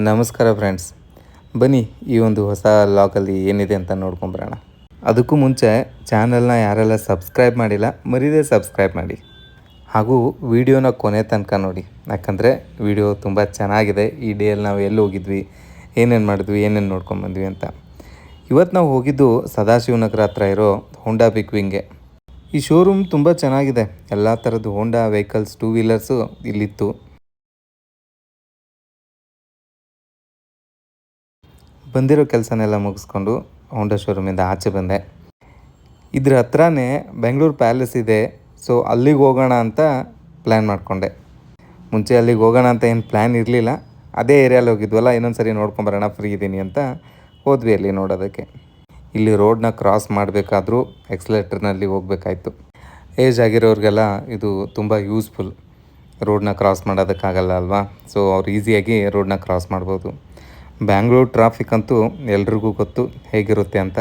ನಮಸ್ಕಾರ ಫ್ರೆಂಡ್ಸ್, ಬನ್ನಿ ಈ ಒಂದು ಹೊಸ ಲಾಗಲ್ಲಿ ಏನಿದೆ ಅಂತ ನೋಡ್ಕೊಂಬರೋಣ. ಅದಕ್ಕೂ ಮುಂಚೆ ಚಾನಲ್ನ ಯಾರೆಲ್ಲ ಸಬ್ಸ್ಕ್ರೈಬ್ ಮಾಡಿಲ್ಲ ಮರೀದೇ ಸಬ್ಸ್ಕ್ರೈಬ್ ಮಾಡಿ, ಹಾಗೂ ವಿಡಿಯೋನ ಕೊನೆ ತನಕ ನೋಡಿ. ಯಾಕಂದರೆ ವಿಡಿಯೋ ತುಂಬ ಚೆನ್ನಾಗಿದೆ. ಈ ಡೇಯಲ್ಲಿ ನಾವು ಎಲ್ಲಿ ಹೋಗಿದ್ವಿ, ಏನೇನು ಮಾಡಿದ್ವಿ, ಏನೇನು ನೋಡ್ಕೊಂಬಂದ್ವಿ ಅಂತ. ಇವತ್ತು ನಾವು ಹೋಗಿದ್ದು ಸದಾಶಿವನಗರ ಹತ್ರ ಇರೋ ಹೋಂಡಾ ಬಿಗ್ ವಿಂಗ್ಗೆ. ಈ ಶೋರೂಮ್ ತುಂಬ ಚೆನ್ನಾಗಿದೆ. ಎಲ್ಲ ಥರದ್ದು ಹೋಂಡಾ ವೆಹಿಕಲ್ಸ್, ಟೂ ವೀಲರ್ಸು ಇಲ್ಲಿತ್ತು. ಬಂದಿರೋ ಕೆಲಸನೆಲ್ಲ ಮುಗಿಸ್ಕೊಂಡು ಹೋಂಡಾ ಶೋರೂಮಿಂದ ಆಚೆ ಬಂದೆ. ಇದ್ರ ಹತ್ರನೇ ಬೆಂಗಳೂರು ಪ್ಯಾಲೇಸ್ ಇದೆ. ಸೊ ಅಲ್ಲಿಗೆ ಹೋಗೋಣ ಅಂತ ಪ್ಲ್ಯಾನ್ ಮಾಡಿಕೊಂಡೆ. ಮುಂಚೆ ಅಲ್ಲಿಗೆ ಹೋಗೋಣ ಅಂತ ಏನು ಪ್ಲ್ಯಾನ್ ಇರಲಿಲ್ಲ. ಅದೇ ಏರಿಯಲ್ಲಿ ಹೋಗಿದ್ವಲ್ಲ, ಇನ್ನೊಂದು ಸರಿ ನೋಡ್ಕೊಂಬರೋಣ, ಫ್ರೀ ಇದ್ದೀನಿ ಅಂತ ಹೋದ್ವಿ ಅಲ್ಲಿ ನೋಡೋದಕ್ಕೆ. ಇಲ್ಲಿ ರೋಡನ್ನ ಕ್ರಾಸ್ ಮಾಡಬೇಕಾದ್ರೂ ಎಕ್ಸಲೇಟರ್ನಲ್ಲಿ ಹೋಗಬೇಕಾಯ್ತು. ಏಜ್ ಆಗಿರೋರಿಗೆಲ್ಲ ಇದು ತುಂಬ ಯೂಸ್ಫುಲ್. ರೋಡನ್ನ ಕ್ರಾಸ್ ಮಾಡೋದಕ್ಕಾಗಲ್ಲ ಅಲ್ವಾ, ಸೊ ಅವ್ರು ಈಸಿಯಾಗಿ ರೋಡನ್ನ ಕ್ರಾಸ್ ಮಾಡ್ಬೋದು. ಬ್ಯಾಂಗ್ಳೂರು ಟ್ರಾಫಿಕ್ ಅಂತೂ ಎಲ್ರಿಗೂ ಗೊತ್ತು ಹೇಗಿರುತ್ತೆ ಅಂತ.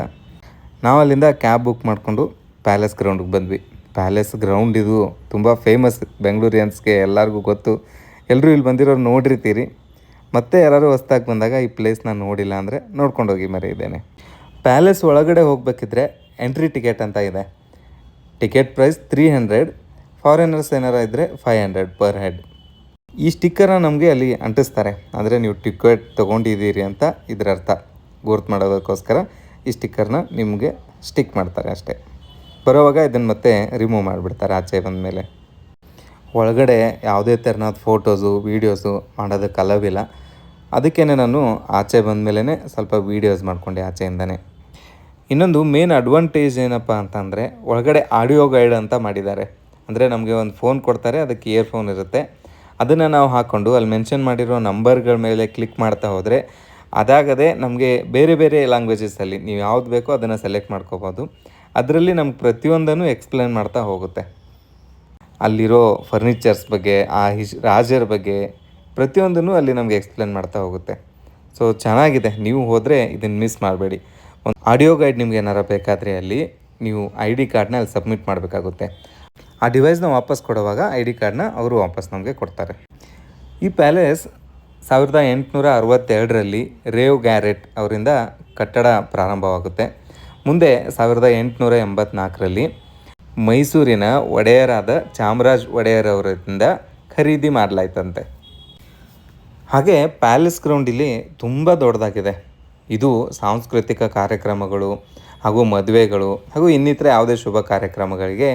ನಾವು ಅಲ್ಲಿಂದ ಕ್ಯಾಬ್ ಬುಕ್ ಮಾಡಿಕೊಂಡು ಪ್ಯಾಲೇಸ್ ಗ್ರೌಂಡಿಗೆ ಬಂದ್ವಿ. ಪ್ಯಾಲೇಸ್ ಗ್ರೌಂಡ್ ಇದು ತುಂಬ ಫೇಮಸ್, ಬೆಂಗಳೂರಿಯನ್ಸ್ಗೆ ಎಲ್ಲರಿಗೂ ಗೊತ್ತು. ಎಲ್ಲರೂ ಇಲ್ಲಿ ಬಂದಿರೋರು ನೋಡಿರ್ತೀರಿ. ಮತ್ತೆ ಯಾರು ಹೊಸ್ದಾಗಿ ಬಂದಾಗ ಈ ಪ್ಲೇಸ್ನ ನೋಡಿಲ್ಲ ಅಂದರೆ ನೋಡ್ಕೊಂಡೋಗಿ ಮರೆಯಿದ್ದೇನೆ. ಪ್ಯಾಲೇಸ್ ಒಳಗಡೆ ಹೋಗಬೇಕಿದ್ರೆ ಎಂಟ್ರಿ ಟಿಕೆಟ್ ಅಂತ ಇದೆ. ಟಿಕೆಟ್ ಪ್ರೈಸ್ 300, ಫಾರಿನರ್ಸ್ ಏನಾರ ಇದ್ದರೆ 500 ಪರ್ ಹೆಡ್. ಈ ಸ್ಟಿಕ್ಕರ್ನ ನಮಗೆ ಅಲ್ಲಿ ಅಂಟಿಸ್ತಾರೆ. ಅಂದರೆ ನೀವು ಟಿಕೆಟ್ ತೊಗೊಂಡಿದ್ದೀರಿ ಅಂತ ಇದರ ಅರ್ಥ. ಗುರ್ತು ಮಾಡೋದಕ್ಕೋಸ್ಕರ ಈ ಸ್ಟಿಕ್ಕರ್ನ ನಿಮಗೆ ಸ್ಟಿಕ್ ಮಾಡ್ತಾರೆ ಅಷ್ಟೇ. ಬರೋವಾಗ ಇದನ್ನು ಮತ್ತೆ ರಿಮೂವ್ ಮಾಡಿಬಿಡ್ತಾರೆ ಆಚೆ ಬಂದ ಮೇಲೆ. ಒಳಗಡೆ ಯಾವುದೇ ಥರನಾದ ಫೋಟೋಸು ವೀಡಿಯೋಸು ಮಾಡೋದಕ್ಕೆ ಅಲವಿಲ್ಲ. ಅದಕ್ಕೇ ನಾನು ಆಚೆ ಬಂದ ಮೇಲೇ ಸ್ವಲ್ಪ ವೀಡಿಯೋಸ್ ಮಾಡಿಕೊಂಡೆ ಆಚೆಯಿಂದನೇ. ಇನ್ನೊಂದು ಮೇನ್ ಅಡ್ವಾಂಟೇಜ್ ಏನಪ್ಪ ಅಂತಂದರೆ, ಒಳಗಡೆ ಆಡಿಯೋ ಗೈಡ್ ಅಂತ ಮಾಡಿದ್ದಾರೆ. ಅಂದರೆ ನಮಗೆ ಒಂದು ಫೋನ್ ಕೊಡ್ತಾರೆ, ಅದಕ್ಕೆ ಇಯರ್ಫೋನ್ ಇರುತ್ತೆ. ಅದನ್ನು ನಾವು ಹಾಕ್ಕೊಂಡು ಅಲ್ಲಿ ಮೆನ್ಷನ್ ಮಾಡಿರೋ ನಂಬರ್ಗಳ ಮೇಲೆ ಕ್ಲಿಕ್ ಮಾಡ್ತಾ ಹೋದರೆ ಅದಾಗದೆ ನಮಗೆ ಬೇರೆ ಬೇರೆ ಲ್ಯಾಂಗ್ವೇಜಸಲ್ಲಿ ನೀವು ಯಾವ್ದು ಬೇಕೋ ಅದನ್ನು ಸೆಲೆಕ್ಟ್ ಮಾಡ್ಕೋಬೋದು. ಅದರಲ್ಲಿ ನಮ್ಗೆ ಪ್ರತಿಯೊಂದನ್ನು ಎಕ್ಸ್ಪ್ಲೇನ್ ಮಾಡ್ತಾ ಹೋಗುತ್ತೆ. ಅಲ್ಲಿರೋ ಫರ್ನಿಚರ್ಸ್ ಬಗ್ಗೆ, ರಾಜರ ಬಗ್ಗೆ ಪ್ರತಿಯೊಂದನ್ನು ಅಲ್ಲಿ ನಮಗೆ ಎಕ್ಸ್ಪ್ಲೇನ್ ಮಾಡ್ತಾ ಹೋಗುತ್ತೆ. ಸೊ ಚೆನ್ನಾಗಿದೆ. ನೀವು ಹೋದರೆ ಇದನ್ನು ಮಿಸ್ ಮಾಡಬೇಡಿ. ಒಂದು ಆಡಿಯೋ ಗೈಡ್ ನಿಮ್ಗೆ ಏನಾರು ಬೇಕಾದರೆ ಅಲ್ಲಿ ನೀವು ID ಕಾರ್ಡ್ನ ಅಲ್ಲಿ ಸಬ್ಮಿಟ್ ಮಾಡಬೇಕಾಗುತ್ತೆ. ಆ ಡಿವೈಸ್ನ ವಾಪಸ್ ಕೊಡುವಾಗ ID ಕಾರ್ಡ್ನ ಅವರು ವಾಪಸ್ ನಮಗೆ ಕೊಡ್ತಾರೆ. ಈ ಪ್ಯಾಲೇಸ್ 1862ರಲ್ಲಿ ರೇವ್ ಗ್ಯಾರೆಟ್ ಅವರಿಂದ ಕಟ್ಟಡ ಪ್ರಾರಂಭವಾಗುತ್ತೆ. ಮುಂದೆ 1884ರಲ್ಲಿ ಮೈಸೂರಿನ ಒಡೆಯರಾದ ಚಾಮರಾಜ ಒಡೆಯರ್ ಅವರಿಂದ ಖರೀದಿ ಮಾಡಲಾಯ್ತಂತೆ. ಹಾಗೆ ಪ್ಯಾಲೇಸ್ ಗ್ರೌಂಡ್ ಇಲ್ಲಿ ತುಂಬ ದೊಡ್ಡದಾಗಿದೆ. ಇದು ಸಾಂಸ್ಕೃತಿಕ ಕಾರ್ಯಕ್ರಮಗಳು ಹಾಗೂ ಮದುವೆಗಳು ಹಾಗೂ ಇನ್ನಿತರ ಯಾವುದೇ ಶುಭ ಕಾರ್ಯಕ್ರಮಗಳಿಗೆ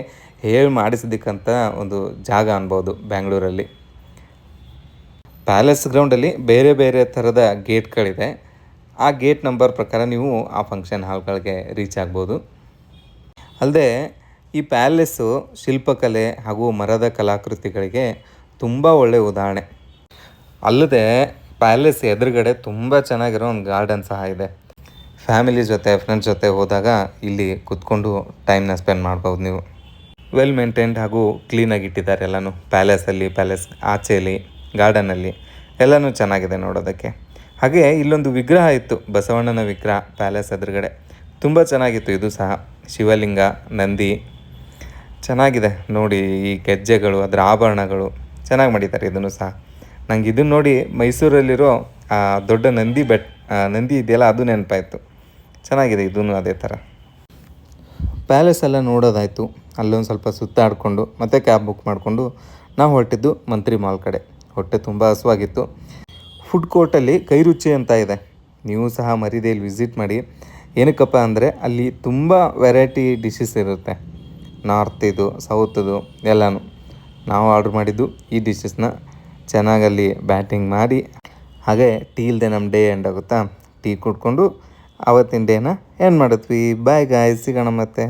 ಮಾಡಿಸೋದಕ್ಕಂಥ ಒಂದು ಜಾಗ ಅನ್ಬೋದು ಬೆಂಗಳೂರಲ್ಲಿ. ಪ್ಯಾಲೇಸ್ ಗ್ರೌಂಡಲ್ಲಿ ಬೇರೆ ಬೇರೆ ಥರದ ಗೇಟ್ಗಳಿದೆ. ಆ ಗೇಟ್ ನಂಬರ್ ಪ್ರಕಾರ ನೀವು ಆ ಫಂಕ್ಷನ್ ಹಾಲ್ಗಳಿಗೆ ರೀಚ್ ಆಗ್ಬೋದು. ಅಲ್ಲದೆ ಈ ಪ್ಯಾಲೇಸ್ಸು ಶಿಲ್ಪಕಲೆ ಹಾಗೂ ಮರದ ಕಲಾಕೃತಿಗಳಿಗೆ ತುಂಬ ಒಳ್ಳೆಯ ಉದಾಹರಣೆ. ಅಲ್ಲದೆ ಪ್ಯಾಲೇಸ್ ಎದುರುಗಡೆ ತುಂಬ ಚೆನ್ನಾಗಿರೋ ಒಂದು ಗಾರ್ಡನ್ ಸಹ ಇದೆ. ಫ್ಯಾಮಿಲಿ ಜೊತೆ, ಫ್ರೆಂಡ್ಸ್ ಜೊತೆ ಹೋದಾಗ ಇಲ್ಲಿ ಕೂತ್ಕೊಂಡು ಟೈಮ್ನ ಸ್ಪೆಂಡ್ ಮಾಡ್ಬೋದು ನೀವು. ವೆಲ್ ಮೇಂಟೈನ್ಡ್ ಹಾಗೂ ಕ್ಲೀನಾಗಿ ಇಟ್ಟಿದ್ದಾರೆ ಎಲ್ಲನೂ. ಪ್ಯಾಲೇಸ್ ಆಚೆಯಲ್ಲಿ, ಗಾರ್ಡನಲ್ಲಿ ಎಲ್ಲನೂ ಚೆನ್ನಾಗಿದೆ ನೋಡೋದಕ್ಕೆ. ಹಾಗೆ ಇಲ್ಲೊಂದು ವಿಗ್ರಹ ಇತ್ತು, ಬಸವಣ್ಣನ ವಿಗ್ರಹ ಪ್ಯಾಲೇಸ್ ಎದುರುಗಡೆ. ತುಂಬ ಚೆನ್ನಾಗಿತ್ತು ಇದು ಸಹ. ಶಿವಲಿಂಗ, ನಂದಿ ಚೆನ್ನಾಗಿದೆ ನೋಡಿ. ಈ ಗೆಜ್ಜೆಗಳು, ಅದರ ಆಭರಣಗಳು ಚೆನ್ನಾಗಿ ಮಾಡಿದ್ದಾರೆ ಇದನ್ನು ಸಹ. ನಂಗೆ ಇದನ್ನು ನೋಡಿ ಮೈಸೂರಲ್ಲಿರೋ ದೊಡ್ಡ ನಂದಿ ಇದೆಯಲ್ಲ, ಅದು ನೆನಪಾಯಿತು. ಚೆನ್ನಾಗಿದೆ ಇದೂ ಅದೇ ಥರ. ಪ್ಯಾಲೇಸ್ ಎಲ್ಲ ನೋಡೋದಾಯಿತು. ಅಲ್ಲೊಂದು ಸ್ವಲ್ಪ ಸುತ್ತಾಡಿಕೊಂಡು ಮತ್ತೆ ಕ್ಯಾಬ್ ಬುಕ್ ಮಾಡಿಕೊಂಡು ನಾವು ಹೊರಟಿದ್ದು ಮಂತ್ರಿ ಮಾಲ್ ಕಡೆ. ಹೊಟ್ಟೆ ತುಂಬ ಹಸುವಾಗಿತ್ತು. ಫುಡ್ ಕೋರ್ಟಲ್ಲಿ ಕೈ ರುಚಿ ಅಂತ ಇದೆ, ನೀವು ಸಹ ಮರೀದೆ ಇಲ್ಲಿ ವಿಸಿಟ್ ಮಾಡಿ. ಏನಕ್ಕಪ್ಪ ಅಂದರೆ ಅಲ್ಲಿ ತುಂಬ ವೆರೈಟಿ ಡಿಶಸ್ ಇರುತ್ತೆ. ನಾರ್ತಿದು, ಸೌತದು ಎಲ್ಲನೂ. ನಾವು ಆರ್ಡ್ರ್ ಮಾಡಿದ್ದು ಈ ಡಿಶಸ್ನ. ಚೆನ್ನಾಗಲ್ಲಿ ಬ್ಯಾಟಿಂಗ್ ಮಾಡಿ ಹಾಗೆ ಟೀ ಇಲ್ಲದೆ ನಮ್ಮ ಡೇ ಎಂಡ್ ಆಗುತ್ತಾ. ಟೀ ಕುಡ್ಕೊಂಡು ಆವತ್ತಿನ ಡೇನ ಎಂಡ್ ಮಾಡಿದ್ವಿ. ಬಾಯ್ ಗಾಯ್ಸ್, ಸಿಗೋಣ ಮತ್ತೆ.